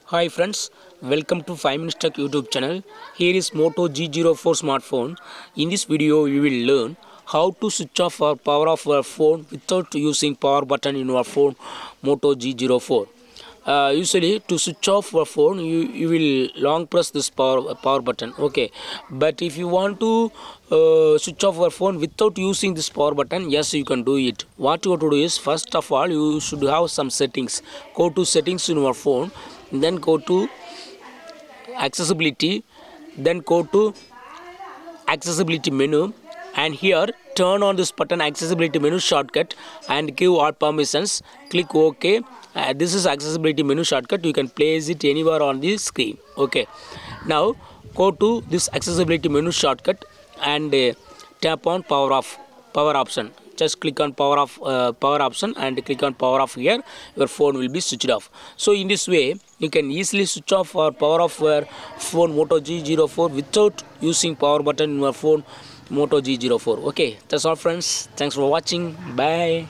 Hi friends, welcome to 5 Minutes Tech YouTube channel. Here is Moto G04 smartphone. In this video, you will learn how to switch off or power off your phone without using power button in your phone Moto G04. Usually to switch off your phone you will long press this power button, okay, but if you want to switch off your phone without using this power button, yes, you can do it. What you have to do is, first of all, you should have some settings. Go to settings in your phone, then go to accessibility, then go to accessibility menu, and here turn on this button accessibility menu shortcut and give all permissions. Click OK. This is accessibility menu shortcut. You can place it anywhere on the screen, okay. Now go to this accessibility menu shortcut and tap on power option. Just click on power option and click on power off. Here your phone will be switched off. So in this way you can easily switch off or power off your phone Moto G04 without using power button in your phone Moto G04. Okay, that's all friends. Thanks for watching. Bye.